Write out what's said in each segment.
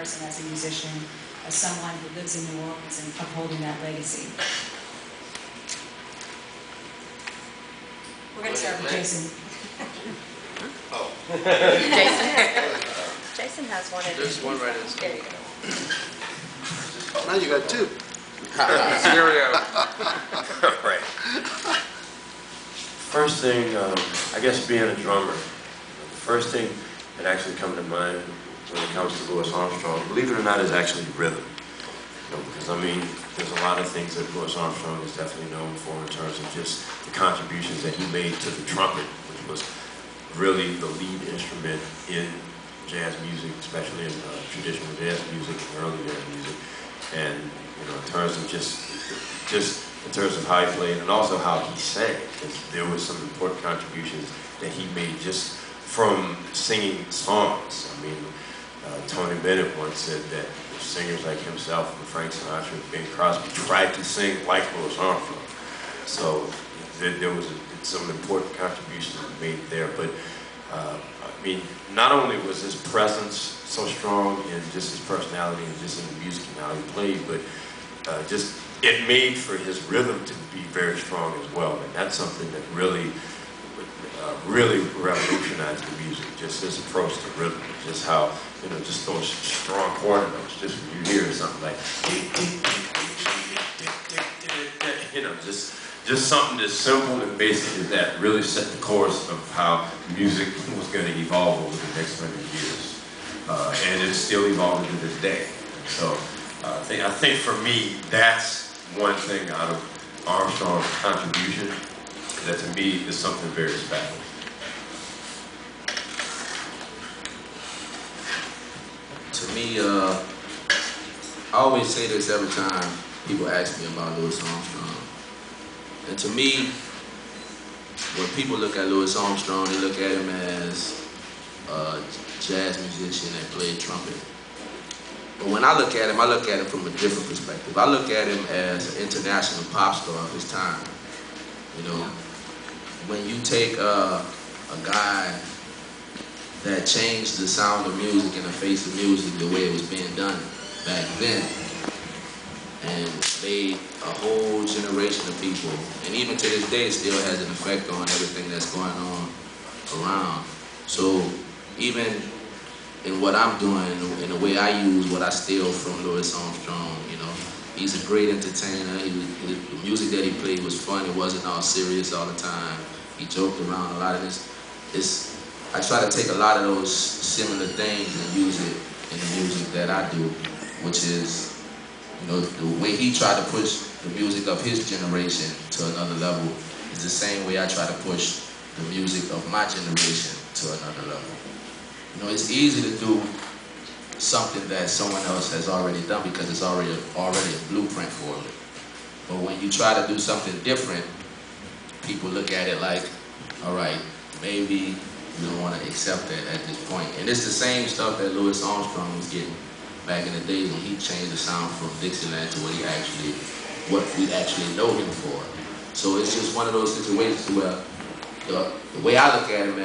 person, as a musician, as someone who lives in New Orleans and upholding that legacy. We're going to start with Jason. Oh. Jason has one. There's one right in this. There you go. Oh, now you got two. Stereo. Right. First thing, I guess being a drummer, the first thing that actually comes to mind when it comes to Louis Armstrong, believe it or not, is actually rhythm. You know, because I mean, there's a lot of things that Louis Armstrong is definitely known for in terms of just the contributions that he made to the trumpet, which was really the lead instrument in jazz music, especially in traditional jazz music and early jazz music. And you know, in terms of just in terms of how he played and also how he sang, because there was some important contributions that he made just from singing songs. I mean, Tony Bennett once said that singers like himself and Frank Sinatra and Bing Crosby tried to sing like Louis Armstrong. So there was some important contributions made there. But I mean, not only was his presence so strong in just his personality and just in the music and how he played, but just it made for his rhythm to be very strong as well. And that's something that really revolutionized the music, just his approach to rhythm, just how, you know, just those strong quarter notes, just when you hear something like, you know, just something as simple and basic as that really set the course of how music was going to evolve over the next 100 years. And it's still evolving to this day. So I think for me, that's one thing out of Armstrong's contribution that to me is something very special. To me, I always say this every time people ask me about Louis Armstrong. And to me, when people look at Louis Armstrong, they look at him as a jazz musician that played trumpet. But when I look at him from a different perspective. I look at him as an international pop star of his time. You know, when you take a guy that changed the sound of music and the face of music the way it was being done back then, and made a whole generation of people, and even to this day it still has an effect on everything that's going on around. So even in what I'm doing, in the way I use what I steal from Louis Armstrong, you know, he's a great entertainer. The music that he played was fun. It wasn't all serious all the time. He joked around a lot of this. I try to take a lot of those similar things and use it in the music that I do, which is, you know, the way he tried to push the music of his generation to another level is the same way I try to push the music of my generation to another level. You know, it's easy to do something that someone else has already done because it's already a blueprint for it. But when you try to do something different, people look at it like, all right, maybe you don't want to accept that at this point. And it's the same stuff that Louis Armstrong was getting back in the days when he changed the sound from Dixieland to what we actually know him for. So it's just one of those situations where the way I look at him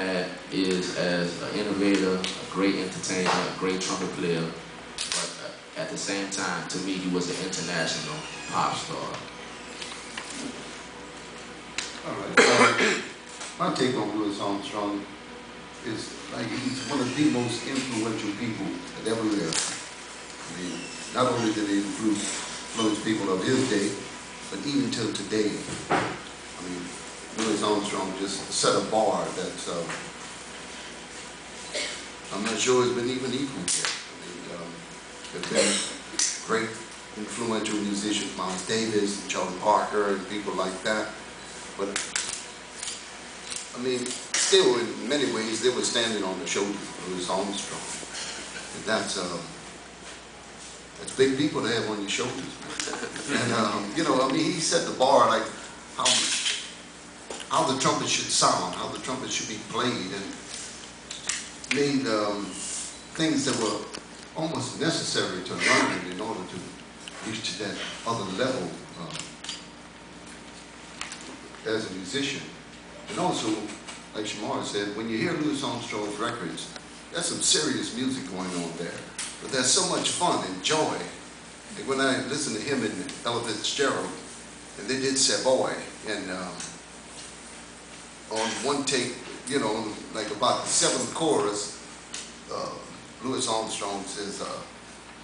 is as an innovator, a great entertainer, a great trumpet player, but at the same time, to me, he was an international pop star. All right. My take on Louis Armstrong is like he's one of the most influential people that ever lived. I mean, not only did he influence people of his day, but even till today. I mean, Louis Armstrong just set a bar that I'm not sure has been even equaled yet. I mean, there's been great influential musicians, Miles Davis, and Charlie Parker, and people like that. But I mean, still, in many ways, they were standing on the shoulders of Louis Armstrong, and that's big people to have on your shoulders. And you know, I mean, he set the bar like how the trumpet should sound, how the trumpet should be played, and made things that were almost necessary to learn in order to reach to that other level as a musician. And also, like Shamarr said, when you hear Louis Armstrong's records, there's some serious music going on there. But there's so much fun and joy. Like when I listened to him and Ella Fitzgerald, and they did Savoy, and on one take, you know, like about the seventh chorus, Louis Armstrong says,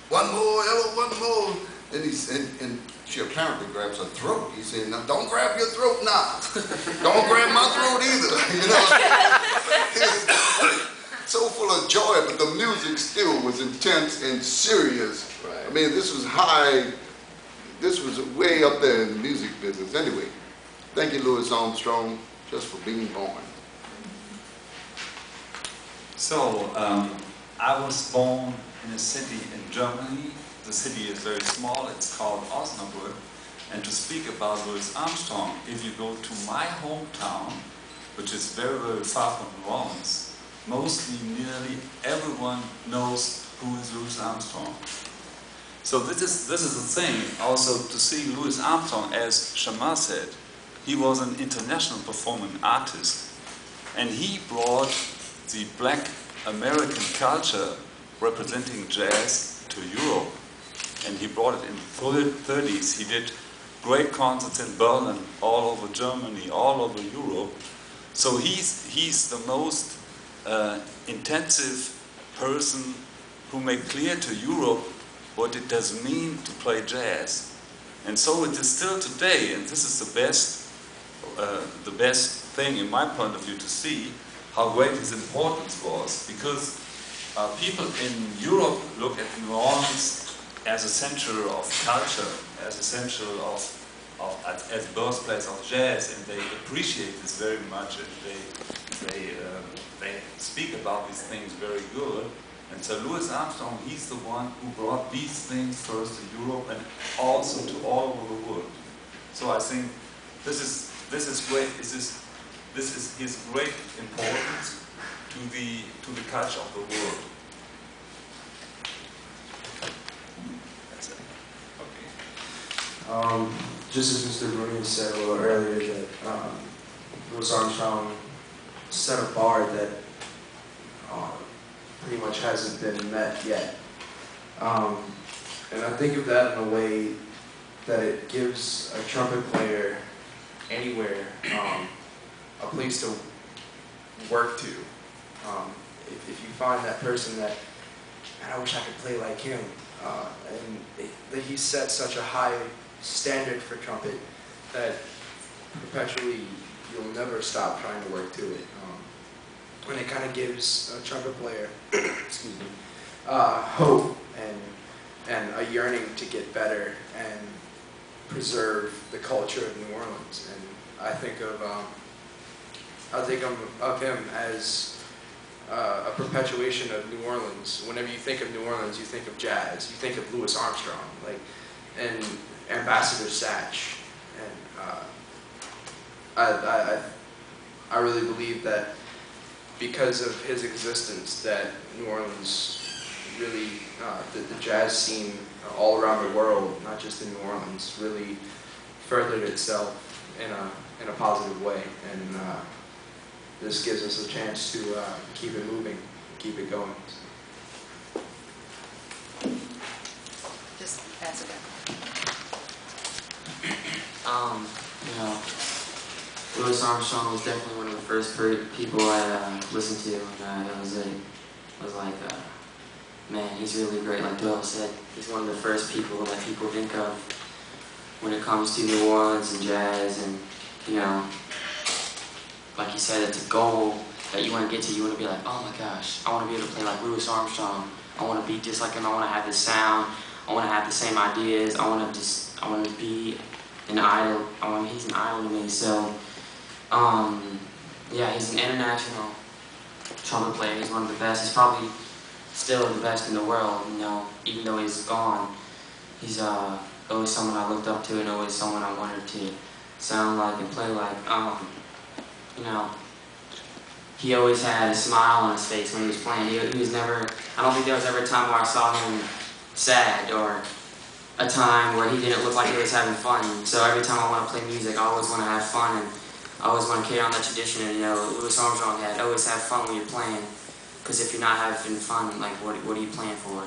one more, Ella, one more. And she apparently grabs her throat. He said, "Now don't grab your throat now. Don't grab my throat either." You know, so full of joy, but the music still was intense and serious. Right. I mean, this was high. This was way up there in the music business. Anyway, thank you, Louis Armstrong, just for being born. So, I was born in a city in Germany. The city is very small, it's called Osnabrück. And to speak about Louis Armstrong, if you go to my hometown, which is very, very far from New Orleans, mostly, nearly everyone knows who is Louis Armstrong. So this is the thing, also to see Louis Armstrong, as Shamarr said, he was an international performing artist. And he brought the black American culture representing jazz to Europe. And he brought it in the 30s. He did great concerts in Berlin, all over Germany, all over Europe. So he's the most intensive person who made clear to Europe what it does mean to play jazz. And so it is still today, and this is the best thing in my point of view to see how great his importance was, because people in Europe look at New Orleans as a center of culture, as a center as birthplace of jazz, and they appreciate this very much, and they speak about these things very good. And so Louis Armstrong, he's the one who brought these things first to Europe and also to all over the world. So I think this is great. This is his great importance to the culture of the world. That's it. Okay. Just as Mr. Brunious said a little earlier, that Louis Armstrong set a bar that pretty much hasn't been met yet. And I think of that in a way that it gives a trumpet player anywhere a place to work to. If you find that person that, man, I wish I could play like him, and he set such a high standard for trumpet that perpetually you'll never stop trying to work to it. And it kind of gives a trumpet player, excuse me, hope and a yearning to get better and preserve the culture of New Orleans. And I think of him as a perpetuation of New Orleans. Whenever you think of New Orleans, you think of jazz. You think of Louis Armstrong, and Ambassador Satch. And I really believe that because of his existence, that New Orleans really, the jazz scene all around the world, not just in New Orleans, really furthered itself in a positive way. And this gives us a chance to keep it moving, keep it going. Just pass it down. You know, Louis Armstrong was definitely one of the first people I listened to, and it was like, man, he's really great. Like Doyle said, he's one of the first people that people think of when it comes to New Orleans and jazz, and you know, like you said, it's a goal that you want to get to. You want to be like, oh my gosh, I want to be able to play like Louis Armstrong. I want to be just like him. I want to have the sound. I want to have the same ideas. I want to be an idol. He's an idol to me. So, yeah, he's an international trumpet player. He's one of the best. He's probably still the best in the world. You know, even though he's gone, he's always someone I looked up to, and always someone I wanted to sound like and play like. You know, he always had a smile on his face when he was playing. He was never, I don't think there was ever a time where I saw him sad, or a time where he didn't look like he was having fun. So every time I want to play music, I always want to have fun, and I always want to carry on that tradition. And you know, Louis Armstrong had always have fun when you're playing, because if you're not having fun, like what are you playing for?